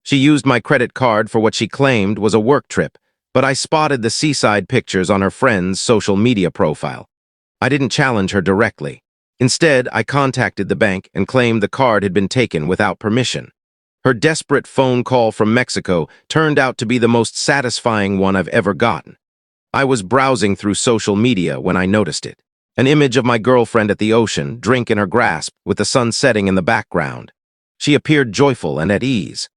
She used my credit card for what she claimed was a work trip, but I spotted the seaside pictures on her friend's social media profile. I didn't challenge her directly. Instead, I contacted the bank and claimed the card had been taken without permission. Her desperate phone call from Mexico turned out to be the most satisfying one I've ever gotten. I was browsing through social media when I noticed it. An image of my girlfriend at the ocean, drink in her grasp, with the sun setting in the background. She appeared joyful and at ease.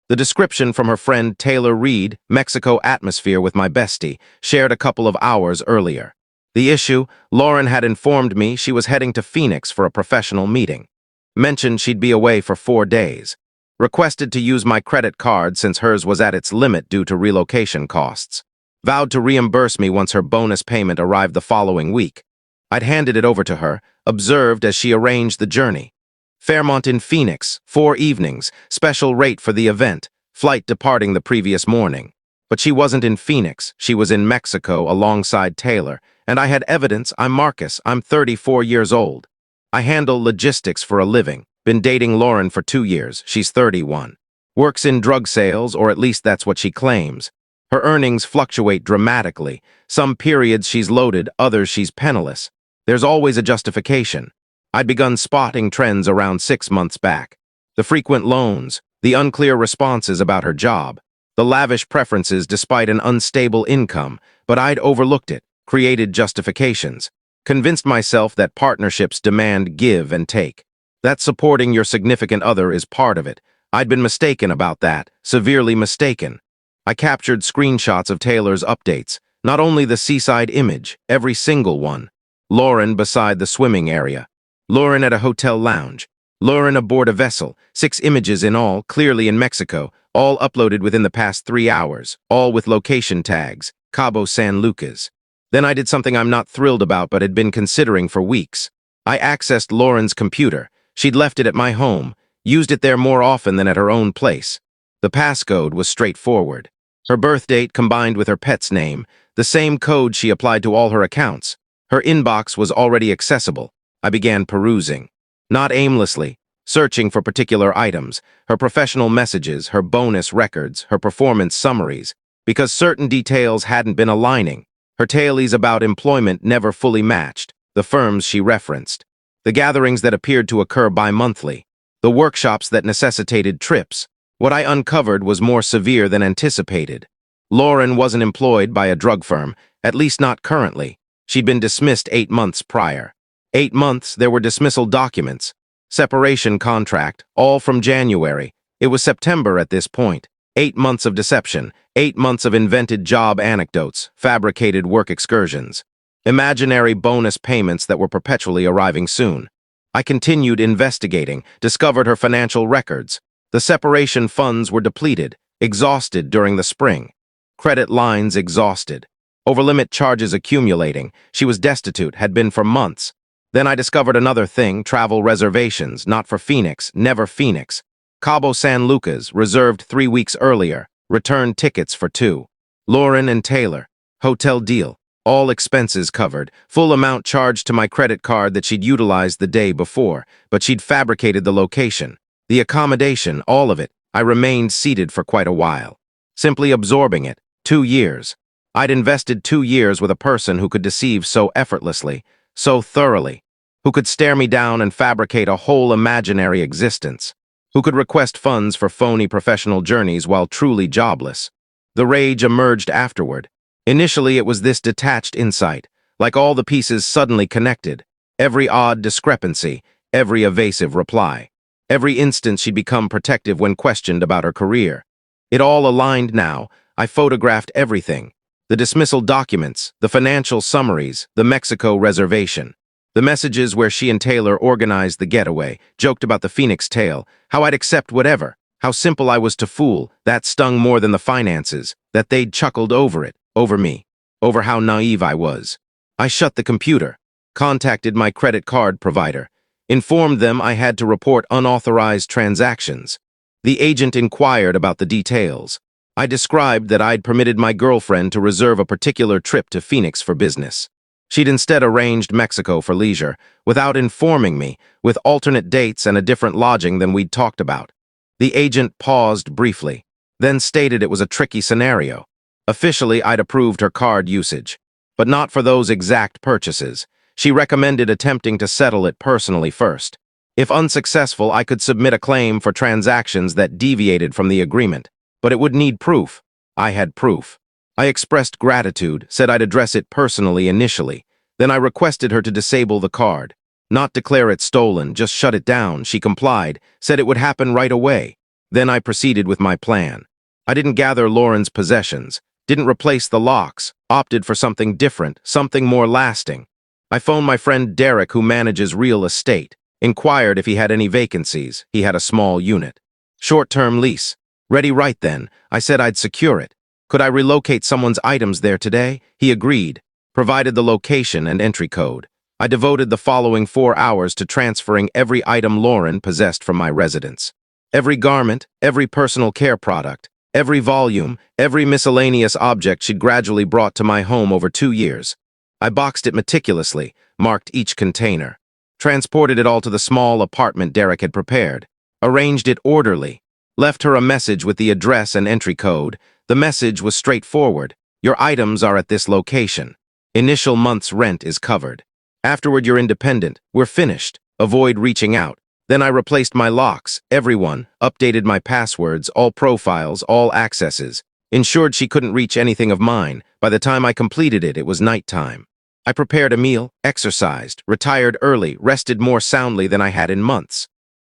The description from her friend Taylor Reed, Mexico atmosphere with my bestie, shared a couple of hours earlier. The issue, Lauren had informed me she was heading to Phoenix for a professional meeting. Mentioned she'd be away for 4 days. Requested to use my credit card since hers was at its limit due to relocation costs. Vowed to reimburse me once her bonus payment arrived the following week. I'd handed it over to her, observed as she arranged the journey. Fairmont in Phoenix, 4 evenings, special rate for the event, flight departing the previous morning. But she wasn't in Phoenix, she was in Mexico alongside Taylor, and I had evidence. I'm Marcus, I'm 34 years old. I handle logistics for a living, been dating Lauren for 2 years, she's 31. Works in drug sales, or at least that's what she claims. Her earnings fluctuate dramatically. Some periods she's loaded, others she's penniless. There's always a justification. I'd begun spotting trends around 6 months back. The frequent loans, the unclear responses about her job, the lavish preferences despite an unstable income, but I'd overlooked it, created justifications, convinced myself that partnerships demand give and take. That supporting your significant other is part of it. I'd been mistaken about that, severely mistaken. I captured screenshots of Taylor's updates, not only the seaside image, every single one. Lauren beside the swimming area. Lauren at a hotel lounge. Lauren aboard a vessel, 6 images in all, clearly in Mexico, all uploaded within the past 3 hours, all with location tags, Cabo San Lucas. Then I did something I'm not thrilled about but had been considering for weeks. I accessed Lauren's computer. She'd left it at my home, used it there more often than at her own place. The passcode was straightforward. Her birth date combined with her pet's name, the same code she applied to all her accounts. Her inbox was already accessible. I began perusing. Not aimlessly, searching for particular items, her professional messages, her bonus records, her performance summaries, because certain details hadn't been aligning. Her tailies about employment never fully matched, the firms she referenced, the gatherings that appeared to occur bi-monthly, the workshops that necessitated trips. What I uncovered was more severe than anticipated. Lauren wasn't employed by a drug firm, at least not currently. She'd been dismissed 8 months prior. 8 months, there were dismissal documents, separation contract, all from January. It was September at this point. 8 months of deception, 8 months of invented job anecdotes, fabricated work excursions, imaginary bonus payments that were perpetually arriving soon. I continued investigating, discovered her financial records. The separation funds were depleted, exhausted during the spring. Credit lines exhausted. Overlimit charges accumulating. She was destitute, had been for months. Then I discovered another thing, travel reservations, not for Phoenix, never Phoenix. Cabo San Lucas, reserved 3 weeks earlier, return tickets for 2. Lauren and Taylor, hotel deal, all expenses covered, full amount charged to my credit card that she'd utilized the day before, but she'd fabricated the location. The accommodation, all of it. I remained seated for quite a while, simply absorbing it. 2 years. I'd invested 2 years with a person who could deceive so effortlessly, so thoroughly, who could stare me down and fabricate a whole imaginary existence, who could request funds for phony professional journeys while truly jobless. The rage emerged afterward. Initially, it was this detached insight, like all the pieces suddenly connected, every odd discrepancy, every evasive reply. Every instant she'd become protective when questioned about her career. It all aligned now. I photographed everything. The dismissal documents, the financial summaries, the Mexico reservation. The messages where she and Taylor organized the getaway, joked about the Phoenix tale, how I'd accept whatever, how simple I was to fool, that stung more than the finances, that they'd chuckled over it, over me, over how naive I was. I shut the computer, contacted my credit card provider, informed them I had to report unauthorized transactions. The agent inquired about the details. I described that I'd permitted my girlfriend to reserve a particular trip to Phoenix for business. She'd instead arranged Mexico for leisure, without informing me, with alternate dates and a different lodging than we'd talked about. The agent paused briefly, then stated it was a tricky scenario. Officially, I'd approved her card usage, but not for those exact purchases. She recommended attempting to settle it personally first. If unsuccessful, I could submit a claim for transactions that deviated from the agreement, but it would need proof. I had proof. I expressed gratitude, said I'd address it personally initially. Then I requested her to disable the card. Not declare it stolen, just shut it down. She complied, said it would happen right away. Then I proceeded with my plan. I didn't gather Lauren's possessions, didn't replace the locks, opted for something different, something more lasting. I phoned my friend Derek, who manages real estate, inquired if he had any vacancies. He had a small unit. Short-term lease. Ready right then. I said I'd secure it. Could I relocate someone's items there today? He agreed, provided the location and entry code. I devoted the following 4 hours to transferring every item Lauren possessed from my residence. Every garment, every personal care product, every volume, every miscellaneous object she'd gradually brought to my home over 2 years. I boxed it meticulously, marked each container, transported it all to the small apartment Derek had prepared, arranged it orderly, left her a message with the address and entry code. The message was straightforward. Your items are at this location. Initial month's rent is covered. Afterward, you're independent. We're finished. Avoid reaching out. Then I replaced my locks, everyone, updated my passwords, all profiles, all accesses, ensured she couldn't reach anything of mine. By the time I completed it, it was nighttime. I prepared a meal, exercised, retired early, rested more soundly than I had in months.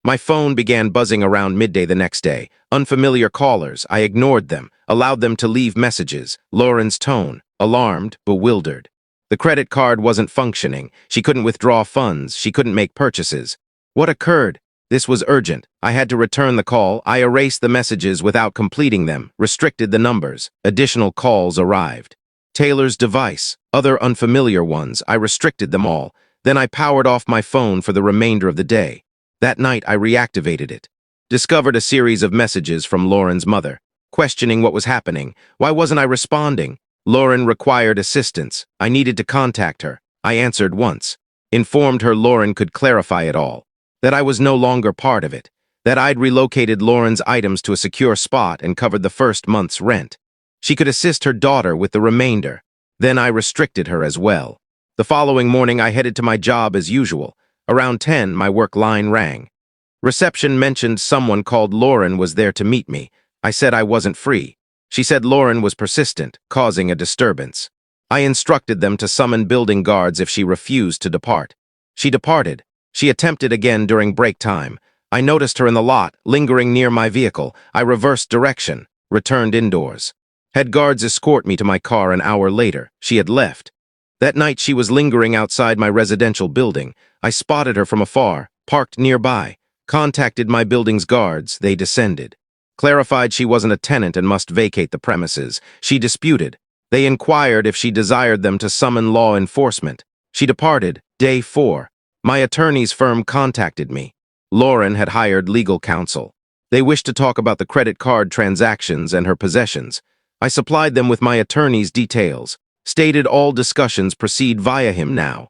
My phone began buzzing around midday the next day. Unfamiliar callers, I ignored them, allowed them to leave messages. Lauren's tone, alarmed, bewildered. The credit card wasn't functioning. She couldn't withdraw funds. She couldn't make purchases. What occurred? This was urgent. I had to return the call. I erased the messages without completing them, restricted the numbers. Additional calls arrived. Taylor's device, other unfamiliar ones, I restricted them all. Then I powered off my phone for the remainder of the day. That night, I reactivated it. Discovered a series of messages from Lauren's mother, questioning what was happening. Why wasn't I responding? Lauren required assistance. I needed to contact her. I answered once. Informed her Lauren could clarify it all. That I was no longer part of it. That I'd relocated Lauren's items to a secure spot and covered the first month's rent. She could assist her daughter with the remainder. Then I restricted her as well. The following morning, I headed to my job as usual. Around 10, my work line rang. Reception mentioned someone called Lauren was there to meet me. I said I wasn't free. She said Lauren was persistent, causing a disturbance. I instructed them to summon building guards if she refused to depart. She departed. She attempted again during break time. I noticed her in the lot, lingering near my vehicle. I reversed direction, returned indoors. Had guards escort me to my car an hour later. She had left. That night she was lingering outside my residential building. I spotted her from afar, parked nearby, contacted my building's guards. They descended. Clarified she wasn't a tenant and must vacate the premises. She disputed. They inquired if she desired them to summon law enforcement. She departed. Day 4. My attorney's firm contacted me. Lauren had hired legal counsel. They wished to talk about the credit card transactions and her possessions. I supplied them with my attorney's details, stated all discussions proceed via him now.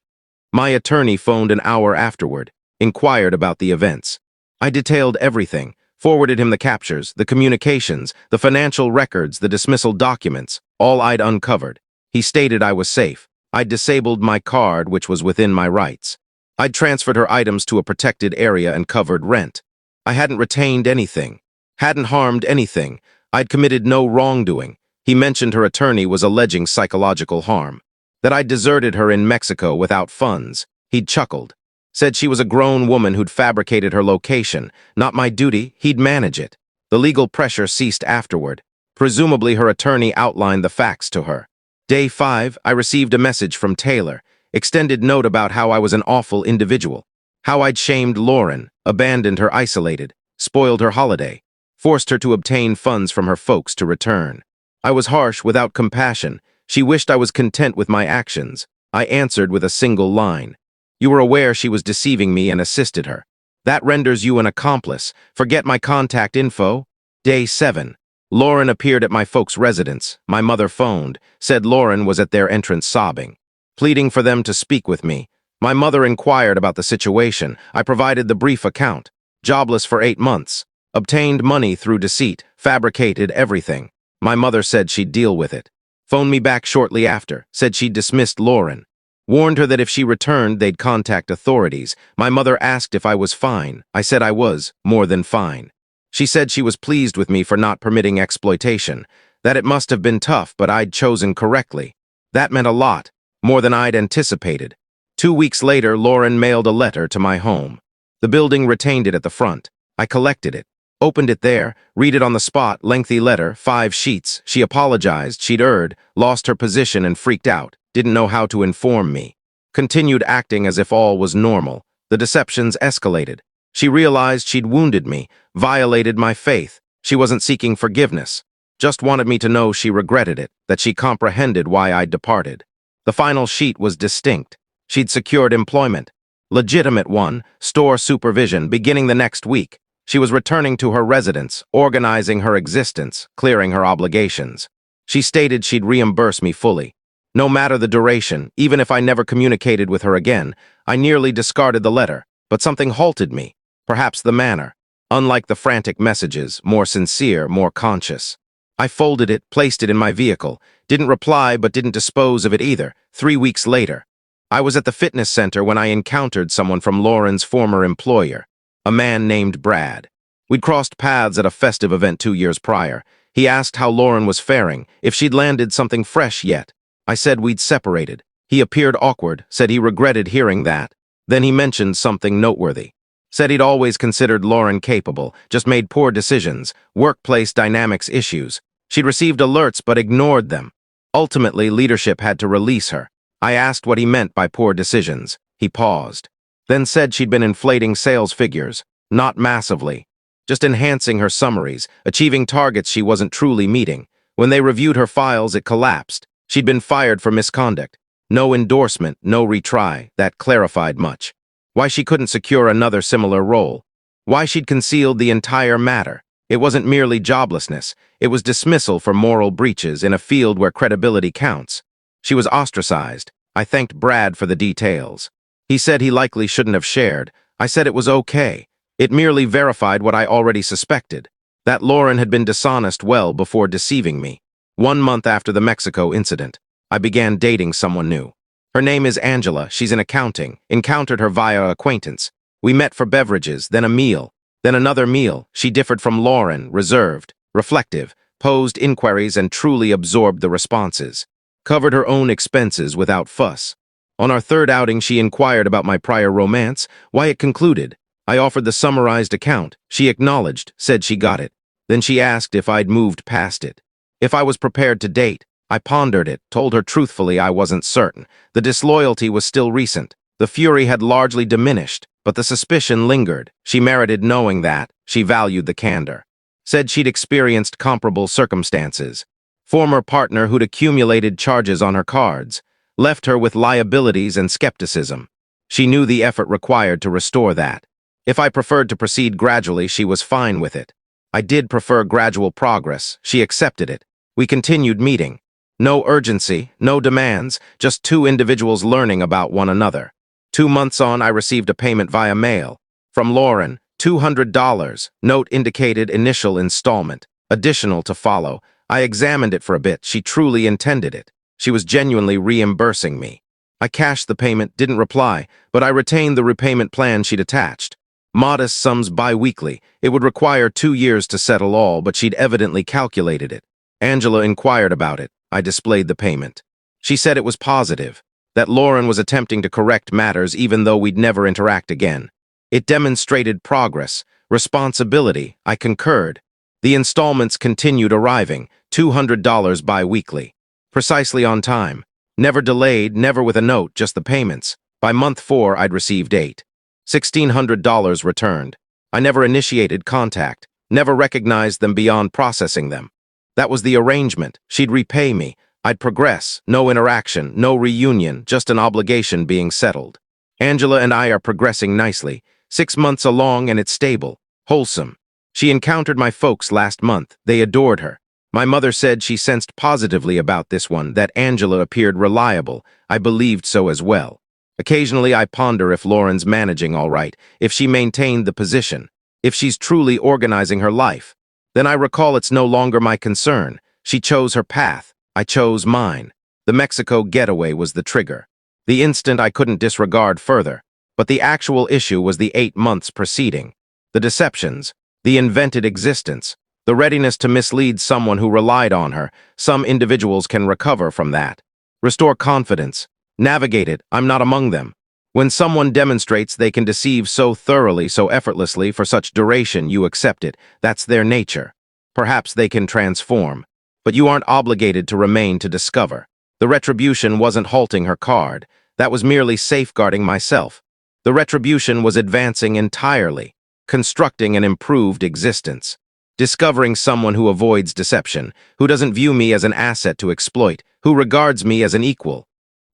My attorney phoned an hour afterward, inquired about the events. I detailed everything, forwarded him the captures, the communications, the financial records, the dismissal documents, all I'd uncovered. He stated I was safe. I'd disabled my card, which was within my rights. I'd transferred her items to a protected area and covered rent. I hadn't retained anything, hadn't harmed anything. I'd committed no wrongdoing. He mentioned her attorney was alleging psychological harm, that I'd deserted her in Mexico without funds. He'd chuckled, said she was a grown woman who'd fabricated her location. Not my duty, he'd manage it. The legal pressure ceased afterward. Presumably her attorney outlined the facts to her. Day 5, I received a message from Taylor, extended note about how I was an awful individual, how I'd shamed Lauren, abandoned her isolated, spoiled her holiday, forced her to obtain funds from her folks to return. I was harsh, without compassion. She wished I was content with my actions. I answered with a single line. You were aware she was deceiving me and assisted her. That renders you an accomplice. Forget my contact info. Day 7. Lauren appeared at my folks' residence. My mother phoned, said Lauren was at their entrance sobbing, pleading for them to speak with me. My mother inquired about the situation. I provided the brief account. Jobless for 8 months. Obtained money through deceit, fabricated everything. My mother said she'd deal with it. Phoned me back shortly after, said she'd dismissed Lauren. Warned her that if she returned, they'd contact authorities. My mother asked if I was fine. I said I was, more than fine. She said she was pleased with me for not permitting exploitation, that it must have been tough, but I'd chosen correctly. That meant a lot, more than I'd anticipated. 2 weeks later, Lauren mailed a letter to my home. The building retained it at the front. I collected it, opened it there, read it on the spot, lengthy letter, 5 sheets. She apologized, she'd erred, lost her position and freaked out, didn't know how to inform me. Continued acting as if all was normal. The deceptions escalated. She realized she'd wounded me, violated my faith. She wasn't seeking forgiveness. Just wanted me to know she regretted it, that she comprehended why I'd departed. The final sheet was distinct. She'd secured employment. Legitimate one, store supervision, beginning the next week. She was returning to her residence, organizing her existence, clearing her obligations. She stated she'd reimburse me fully. No matter the duration, even if I never communicated with her again, I nearly discarded the letter, but something halted me. Perhaps the manner. Unlike the frantic messages, more sincere, more conscious. I folded it, placed it in my vehicle, didn't reply but didn't dispose of it either. 3 weeks later, I was at the fitness center when I encountered someone from Lauren's former employer, a man named Brad. We'd crossed paths at a festive event 2 years prior. He asked how Lauren was faring, if she'd landed something fresh yet. I said we'd separated. He appeared awkward, said he regretted hearing that. Then he mentioned something noteworthy. Said he'd always considered Lauren capable, just made poor decisions, workplace dynamics issues. She'd received alerts but ignored them. Ultimately, leadership had to release her. I asked what he meant by poor decisions. He paused. Then said she'd been inflating sales figures, not massively. Just enhancing her summaries, achieving targets she wasn't truly meeting. When they reviewed her files, it collapsed. She'd been fired for misconduct. No endorsement, no retry. That clarified much. Why she couldn't secure another similar role. Why she'd concealed the entire matter. It wasn't merely joblessness. It was dismissal for moral breaches in a field where credibility counts. She was ostracized. I thanked Brad for the details. He said he likely shouldn't have shared. I said it was okay. It merely verified what I already suspected. That Lauren had been dishonest well before deceiving me. 1 month after the Mexico incident, I began dating someone new. Her name is Angela, she's in accounting, encountered her via acquaintance. We met for beverages, then a meal, then another meal. She differed from Lauren, reserved, reflective, posed inquiries and truly absorbed the responses. Covered her own expenses without fuss. On our 3rd outing, she inquired about my prior romance, why it concluded. I offered the summarized account. She acknowledged, said she got it. Then she asked if I'd moved past it. If I was prepared to date. I pondered it, told her truthfully I wasn't certain. The disloyalty was still recent. The fury had largely diminished, but the suspicion lingered. She merited knowing that. She valued the candor. Said she'd experienced comparable circumstances. Former partner who'd accumulated charges on her cards. Left her with liabilities and skepticism. She knew the effort required to restore that. If I preferred to proceed gradually, she was fine with it. I did prefer gradual progress. She accepted it. We continued meeting. No urgency, no demands, just 2 individuals learning about one another. 2 months on, I received a payment via mail. From Lauren, $200. Note indicated initial installment. Additional to follow. I examined it for a bit. She truly intended it. She was genuinely reimbursing me. I cashed the payment, didn't reply, but I retained the repayment plan she'd attached. Modest sums bi-weekly. It would require 2 years to settle all, but she'd evidently calculated it. Angela inquired about it. I displayed the payment. She said it was positive, that Lauren was attempting to correct matters even though we'd never interact again. It demonstrated progress, responsibility. I concurred. The installments continued arriving, $200 bi-weekly. Precisely on time. Never delayed, never with a note, just the payments. By month 4, I'd received 8. $1,600 returned. I never initiated contact, never recognized them beyond processing them. That was the arrangement. She'd repay me. I'd progress. No interaction, no reunion, just an obligation being settled. Angela and I are progressing nicely. 6 months along and it's stable, wholesome. She encountered my folks last month. They adored her. My mother said she sensed positively about this one, that Angela appeared reliable. I believed so as well. Occasionally I ponder if Lauren's managing all right, if she maintained the position. if she's truly organizing her life. Then I recall it's no longer my concern. She chose her path. I chose mine. The Mexico getaway was the trigger. The instant I couldn't disregard further. But the actual issue was the 8 months preceding. The deceptions, the invented existence, the readiness to mislead someone who relied on her. Some individuals can recover from that. Restore confidence. Navigate it. I'm not among them. When someone demonstrates they can deceive so thoroughly, so effortlessly for such duration, you accept it. That's their nature. Perhaps they can transform. But you aren't obligated to remain to discover. The retribution wasn't halting her card. That was merely safeguarding myself. The retribution was advancing entirely, constructing an improved existence. Discovering someone who avoids deception, who doesn't view me as an asset to exploit, who regards me as an equal.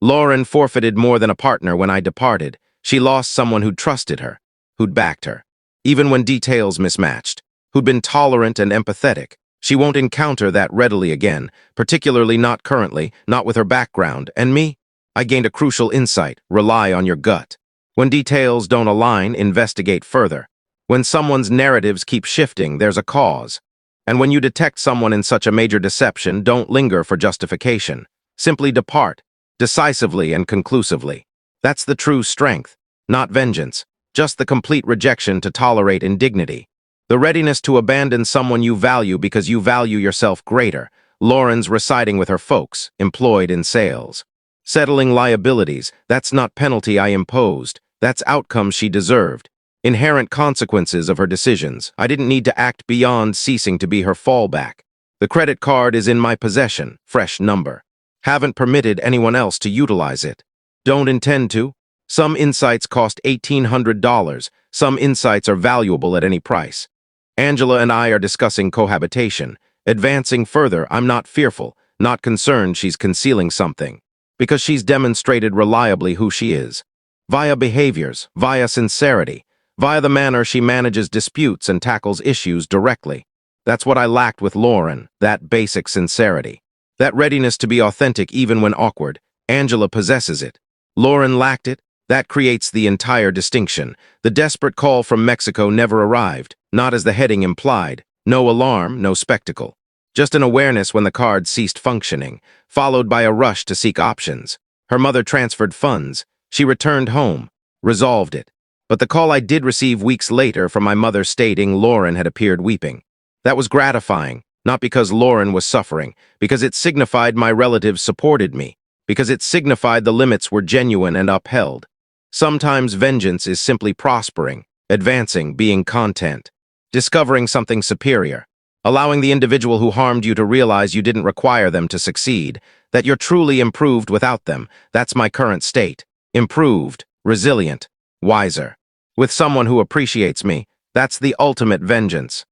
Lauren forfeited more than a partner when I departed. She lost someone who'd trusted her, who'd backed her, even when details mismatched, who'd been tolerant and empathetic. She won't encounter that readily again, particularly not currently, not with her background. And me? I gained a crucial insight: rely on your gut. When details don't align, investigate further. When someone's narratives keep shifting, there's a cause. And when you detect someone in such a major deception, don't linger for justification. Simply depart, decisively and conclusively. That's the true strength, not vengeance, just the complete rejection to tolerate indignity. The readiness to abandon someone you value because you value yourself greater. Lauren's residing with her folks, employed in sales. Settling liabilities, that's not penalty I imposed. That's outcome she deserved. Inherent consequences of her decisions. I didn't need to act beyond ceasing to be her fallback. The credit card is in my possession, fresh number. Haven't permitted anyone else to utilize it. Don't intend to. Some insights cost $1,800. Some insights are valuable at any price. Angela and I are discussing cohabitation. Advancing further, I'm not fearful, not concerned she's concealing something. Because she's demonstrated reliably who she is. Via behaviors, via sincerity, via the manner she manages disputes and tackles issues directly. That's what I lacked with Lauren, that basic sincerity. That readiness to be authentic even when awkward. Angela possesses it. Lauren lacked it. That creates the entire distinction. The desperate call from Mexico never arrived, not as the heading implied. No alarm, no spectacle. Just an awareness when the card ceased functioning, followed by a rush to seek options. Her mother transferred funds. She returned home, resolved it. But the call I did receive weeks later from my mother stating Lauren had appeared weeping. That was gratifying, not because Lauren was suffering, because it signified my relatives supported me, because it signified the limits were genuine and upheld. Sometimes vengeance is simply prospering, advancing, being content, discovering something superior, allowing the individual who harmed you to realize you didn't require them to succeed, that you're truly improved without them. That's my current state. Improved, resilient, wiser. With someone who appreciates me, that's the ultimate vengeance.